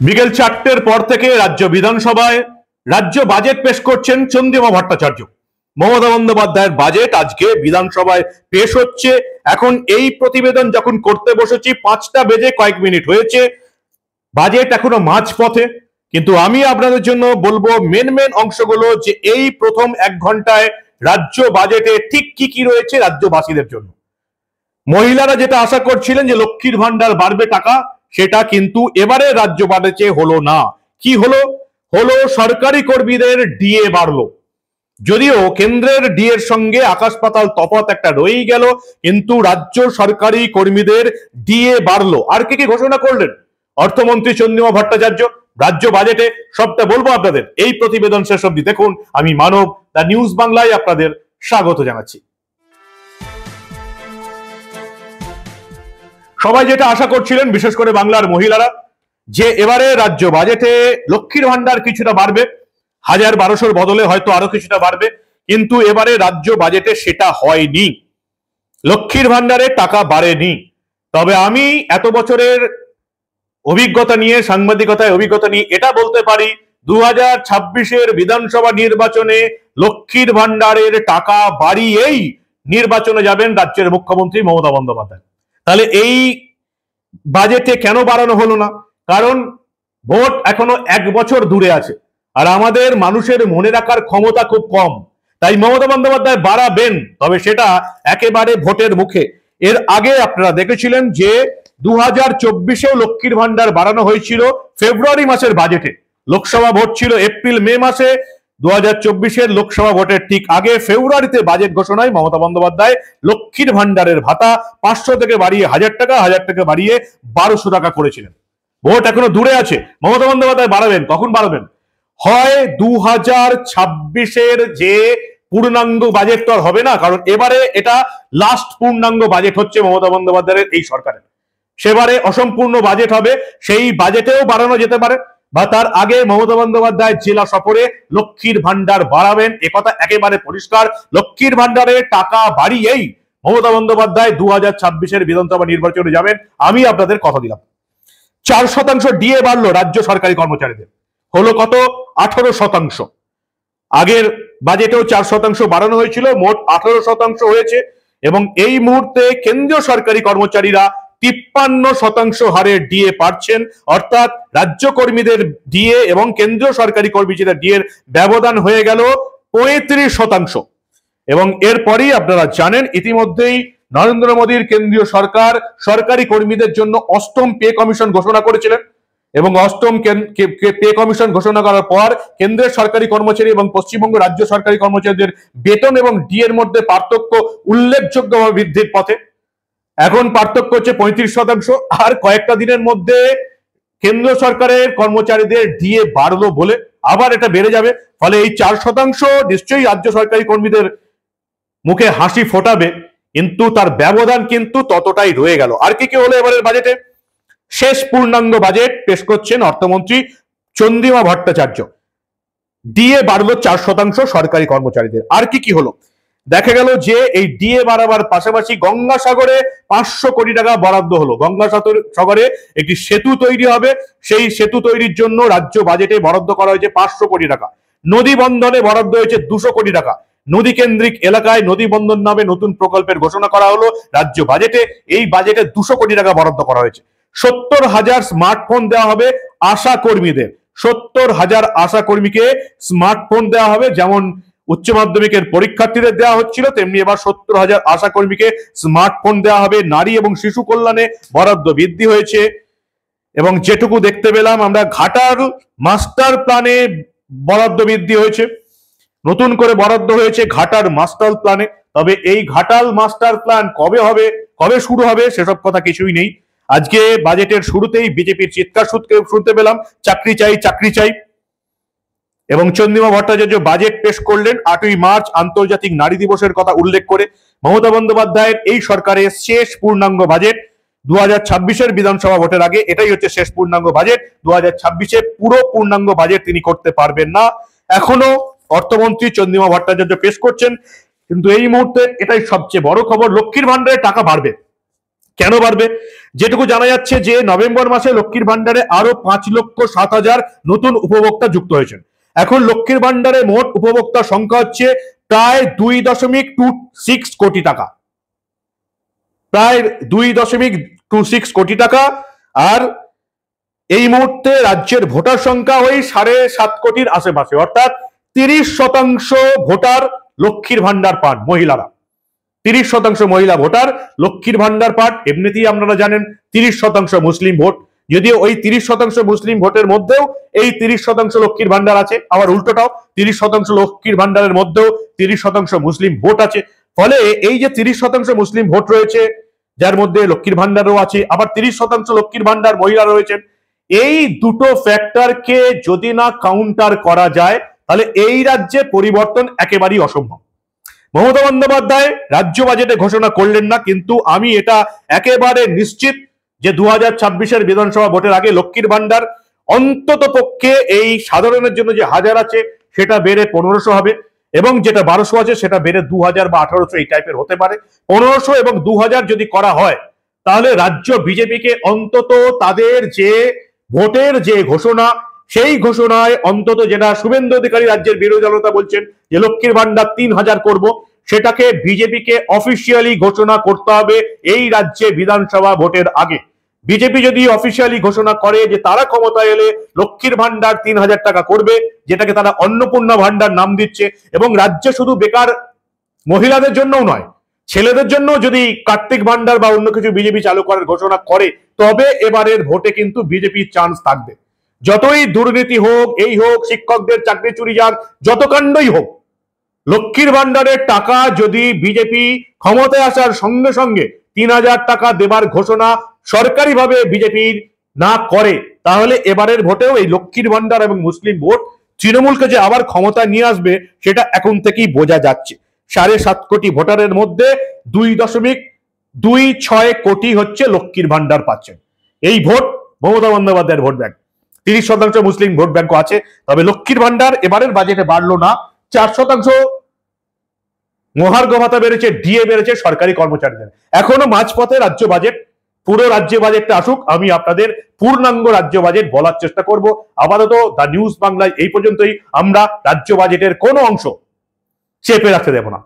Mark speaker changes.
Speaker 1: বিকেল 4টের পর থেকে রাজ্য বিধানসভায় রাজ্য বাজেট পেশ করছেন চন্দ্রিমা ভট্টাচার্য। মমতা বন্দ্যোপাধ্যায়ের বাজেট আজকে বিধানসভায় পেশ হচ্ছে। এখন এই প্রতিবেদন যখন করতে বসেছি 5টা বেজে কয়েক মিনিট হয়েছে, বাজেট এখনো মাঝপথে। কিন্তু আমি আপনাদের জন্য বলবো মেন অংশগুলো, যে এই প্রথম 1 ঘন্টায় রাজ্য বাজেটে ঠিক কি কি রয়েছে রাজ্যবাসীদের জন্য। মহিলারা যেটা আশা করছিলেন যে লক্ষ্মীর ভান্ডার বাড়বে টাকা, সেটা কিন্তু এবারে রাজ্য বাজেটে হলো না। কি হলো? সরকারি কর্মীদের ডিএ বাড়লো। যদিও কেন্দ্রের ডিএর সঙ্গে আকাশ পাতাল তফাৎ একটা রয়েই গেল, কিন্তু রাজ্য সরকারি কর্মীদের ডিএ বাড়লো। আর কি কি ঘোষণা করলেন অর্থমন্ত্রী চন্দ্রিমা ভট্টাচার্য রাজ্য বাজেটে, সবটা বলবো আপনাদের এই প্রতিবেদন শেষ অবধি দেখুন। আমি মানব, দ্য নিউজ বাংলায় আপনাদের স্বাগত জানাচ্ছি। সবাই যেটা আশা করছিলেন, বিশেষ করে বাংলার মহিলারা, যে এবারে রাজ্য বাজেটে লক্ষ্মীর ভান্ডার কিছুটা বাড়বে, 1000-1200 বদলে হয়তো আরো কিছুটা বাড়বে, কিন্তু এবারে রাজ্য বাজেটে সেটা হয়নি। লক্ষ্মীর ভান্ডারে টাকা বাড়েনি। তবে আমি এত বছরের অভিজ্ঞতা নিয়ে, সাংবাদিকতায় অভিজ্ঞতা নিয়ে এটা বলতে পারি, 2026-এর বিধানসভা নির্বাচনে লক্ষ্মীর ভান্ডারের টাকা বাড়িয়েই নির্বাচনে যাবেন রাজ্যের মুখ্যমন্ত্রী মমতা বন্দ্যোপাধ্যায়। তাহলে এই বাজেটে কেন বাড়ানো হলো না? কারণ ভোট এখনো 1 বছর দূরে আছে, আর আমাদের মানুষের মনে রাখার ক্ষমতা খুব কম। তাই মমতা বন্দ্যোপাধ্যায় বাড়াবেন, তবে সেটা একেবারে ভোটের মুখে। এর আগে আপনারা দেখেছিলেন যে 2024-এও লক্ষ্মীর ভান্ডার বাড়ানো হয়েছিল ফেব্রুয়ারি মাসের বাজেটে। লোকসভা ভোট ছিল এপ্রিল-মে মাসে। 2024-এর লোকসভা ভোটের ঠিক আগে ফেব্রুয়ারিতে বাজেট ঘোষণায় মমতা বন্দ্যোপাধ্যায় লক্ষ্মীর ভান্ডারের ভাতা 500 থেকে বাড়িয়ে 1000 টাকা, 1000 থেকে বাড়িয়ে 1200 টাকা করেছিলেন। ভোট এখনো দূরে আছে, মমতা বন্দ্যোপাধ্যায় বাড়াবেন। কখন বাড়াবেন? হয় 2026-এর যে পূর্ণাঙ্গ বাজেট তো আর হবে না, কারণ এবারে এটা লাস্ট পূর্ণাঙ্গ বাজেট হচ্ছে মমতা বন্দ্যোপাধ্যায়ের এই সরকারের। সেবারে অসম্পূর্ণ বাজেট হবে, সেই বাজেটেও বাড়ানো যেতে পারে, বা তার আগে মমতা বন্দ্যোপাধ্যায় জেলা সফরে লক্ষ্মীর ভান্ডার বাড়াবেন, একথা একেবারে পরিষ্কার। লক্ষ্মীর ভান্ডারে টাকা বাড়িয়েই মমতা বন্দ্যোপাধ্যায় 2026-এর বিধানসভা নির্বাচনে যাবেন, আমি আপনাদের কথা দিলাম। 4% ডিএ বাড়লো রাজ্য সরকারি কর্মচারীদের, হলো কত? 18%। আগের বাজেটেও 4% বাড়ানো হয়েছিল, মোট 18% হয়েছে। এবং এই মুহূর্তে কেন্দ্রীয় সরকারি কর্মচারীরা 53% হারে ডিএ পাচ্ছেন, অর্থাৎ রাজ্য কর্মীদের ডিএ এবং কেন্দ্রীয় সরকারি কর্মচারীদের ডিএর ব্যবধান হয়ে গেল 35%। এবং এরপরই আপনারা জানেন, ইতিমধ্যেই নরেন্দ্র মোদীর কেন্দ্রীয় সরকার সরকারি কর্মীদের জন্য 8ম পে কমিশন ঘোষণা করেছিলেন। এবং 8ম পে কমিশন ঘোষণা করার পর কেন্দ্রের সরকারি কর্মচারী এবং পশ্চিমবঙ্গ রাজ্য সরকারি কর্মচারীদের বেতন এবং ডিএর মধ্যে পার্থক্য উল্লেখযোগ্যভাবে বৃদ্ধির পথে। এখন পার্থক্য হচ্ছে 35%। আর কয়েকটা দিনের মধ্যে কেন্দ্র সরকারের কর্মচারীদের ডিএ বাড়লো বলে আবার এটা বেড়ে যাবে। ফলে এই 4% নিশ্চয়ই রাজ্য সরকারি কর্মীদের মুখে হাসি ফোটাবে, কিন্তু তার ব্যবধান কিন্তু ততটাই রয়ে গেল। আর কি কি হলো এবারের বাজেটে? শেষ পূর্ণাঙ্গ বাজেট পেশ করছেন অর্থমন্ত্রী চন্দ্রিমা ভট্টাচার্য। ডিএ বাড়লো 4% সরকারি কর্মচারীদের। আর কি কি হলো? দেখা গেল যে এই ডিএ বাড়াবার পাশাপাশি গঙ্গাসাগরে 500 কোটি টাকা বরাদ্দ হলো। গঙ্গাসাগরে একটি সেতু তৈরি হবে, সেই সেতু তৈরির জন্য রাজ্য বাজেটে বরাদ্দ করা হয়েছে 500 কোটি টাকা। নদী বন্ধনে বরাদ্দ হয়েছে 200 কোটি টাকা। নদী কেন্দ্রিক এলাকায় নদী বন্ধন নামে নতুন প্রকল্পের ঘোষণা করা হলো রাজ্য বাজেটে। এই বাজেটে 200 কোটি টাকা বরাদ্দ করা হয়েছে। 70,000 স্মার্টফোন দেওয়া হবে আশা কর্মীদের। 70,000 আশা কর্মীকে স্মার্টফোন দেওয়া হবে। যেমন উচ্চ মাধ্যমিকের পরীক্ষার্থীদের দেওয়া হচ্ছিল, তেমনি এবার 70,000 আশা কর্মীকে স্মার্টফোন দেওয়া হবে। নারী এবং শিশু কল্যাণে বরাদ্দ বৃদ্ধি হয়েছে। এবং যেটুকু দেখতে পেলাম আমরা, ঘাটাল মাস্টার প্ল্যানে বরাদ্দ বৃদ্ধি হয়েছে, নতুন করে বরাদ্দ হয়েছে ঘাটাল মাস্টার প্ল্যানে। তবে এই ঘাটাল মাস্টার প্ল্যান কবে হবে, কবে শুরু হবে, সেসব কথা কিছুই নেই। আজকে বাজেটের শুরুতেই বিজেপির চিৎকার শুনতে পেলাম, চাকরি চাই, চাকরি চাই। এবং চন্দ্রিমা ভট্টাচার্য বাজেট পেশ করলেন 8ই মার্চ আন্তর্জাতিক নারী দিবসের কথা উল্লেখ করে। মমতা বন্দ্যোপাধ্যায়ের এই সরকারের শেষ পূর্ণাঙ্গ বাজেট 2026-এর বিধানসভা ভোটের আগে এটাই হচ্ছে শেষ পূর্ণাঙ্গ বাজেট। 2026-এ পুরো পূর্ণাঙ্গ বাজেট তিনি করতে পারবেন না। এখনো অর্থমন্ত্রী চন্দ্রিমা ভট্টাচার্য পেশ করছেন, কিন্তু এই মুহূর্তে এটাই সবচেয়ে বড় খবর, লক্ষ্মীর ভান্ডারে টাকা বাড়বে। কেন বাড়বে? যেটুকু জানা যাচ্ছে যে নভেম্বর মাসে লক্ষ্মীর ভান্ডারে আরো 5,07,000 নতুন উপভোক্তা যুক্ত হয়েছেন। এখন লক্ষ্মীর ভান্ডারে মোট উপভোক্তার সংখ্যা হচ্ছে প্রায় 2.26 কোটি টাকা, প্রায় 2.26 কোটি টাকা। আর এই মুহূর্তে রাজ্যের ভোটার সংখ্যা ওই 7.5 কোটির আশেপাশে, অর্থাৎ 30% ভোটার লক্ষ্মীর ভান্ডার পান মহিলারা। 30% মহিলা ভোটার লক্ষ্মীর ভান্ডার পান। এমনিতেই আপনারা জানেন 30% মুসলিম ভোট, যদিও ওই 30% মুসলিম ভোটের মধ্যেও এই 30% লক্ষ্মীর ভান্ডার আছে, আবার উল্টোটাও 30% লক্ষ্মীর ভান্ডারের মধ্যেও 30% মুসলিম ভোট আছে। ফলে এই যে 30% মুসলিম ভোট রয়েছে, যার মধ্যে লক্ষ্মীর ভান্ডারও আছে, আবার 30% লক্ষ্মীর ভান্ডার মহিলা রয়েছেন, এই দুটো ফ্যাক্টরকে যদি না কাউন্টার করা যায় তাহলে এই রাজ্যে পরিবর্তন একেবারেই অসম্ভব। মমতা বন্দ্যোপাধ্যায় রাজ্য বাজেটে ঘোষণা করলেন না, কিন্তু আমি এটা একেবারে নিশ্চিত যে 2026-এর বিধানসভা ভোটের আগে লক্ষ্মীর ভান্ডার অন্তত পক্ষে এই সাধারণের জন্য যে 1000 আছে সেটা বেড়ে 1500 হবে, এবং যেটা 1200 আছে সেটা বেড়ে 2000 বা 1800 এই টাইপের হতে পারে। 1500 এবং 2000 যদি করা হয় তাহলে রাজ্য বিজেপিকে অন্তত তাদের যে ভোটের যে ঘোষণা, সেই ঘোষণায় অন্তত যেটা শুভেন্দু অধিকারী রাজ্যের বিরোধী দলনেতা বলছেন যে লক্ষ্মীর ভান্ডার 3000 করব, সেটাকে বিজেপিকে অফিসিয়ালি ঘোষণা করতে হবে এই রাজ্যে বিধানসভা ভোটের আগে। বিজেপি যদি অফিসিয়ালি ঘোষণা করে যে তারা ক্ষমতায় এলে লক্ষ্মীর ভান্ডার 3000 টাকা করবে, যেটাকে তারা অন্নপূর্ণা ভান্ডার নাম দিচ্ছে, এবং রাজ্যে শুধু বেকার মহিলাদের জন্যও নয়, ছেলেদের জন্য যদি কার্তিক ভান্ডার বা অন্য কিছু বিজেপি চালু করার ঘোষণা করে, তবে এবারের ভোটে কিন্তু বিজেপির চান্স থাকবে। যতই দুর্নীতি হোক, এই হোক, শিক্ষকদের চাকরি চুরি যাক, যত কাণ্ডই হোক, লক্ষ্মীর ভান্ডারের টাকা যদি বিজেপি ক্ষমতায় আসার সঙ্গে সঙ্গে 3000 টাকা দেবার ঘোষণা সরকারিভাবে বিজেপির না করে, তাহলে এবারের ভোটেও এই লক্ষ্মীর ভান্ডার এবং মুসলিম ভোট তৃণমূলকে যে আবার ক্ষমতায় নিয়ে আসবে সেটা এখন থেকেই বোঝা যাচ্ছে। 7.5 কোটি ভোটারের মধ্যে 2.26 কোটি হচ্ছে লক্ষ্মীর ভান্ডার পাচ্ছেন। এই ভোট মমতা বন্দ্যোপাধ্যায়ের ভোট ব্যাংক। 30% মুসলিম ভোট ব্যাংকও আছে। তবে লক্ষ্মীর ভান্ডার এবারের বাজেটে বাড়লো না, 4% মহার্ঘ ভাতা বেড়েছে, ডিএ বেড়েছে সরকারি কর্মচারীদের। এখনো মাঝপথে রাজ্য বাজেট, পুরো রাজ্য বাজেটটা আসুক, আমি আপনাদের পূর্ণাঙ্গ রাজ্য বাজেট বলার চেষ্টা করব। আপাতত দ্য নিউজ বাংলায় এই পর্যন্তই। আমরা রাজ্য বাজেটের কোনো অংশ চেপে রাখতে দেব না।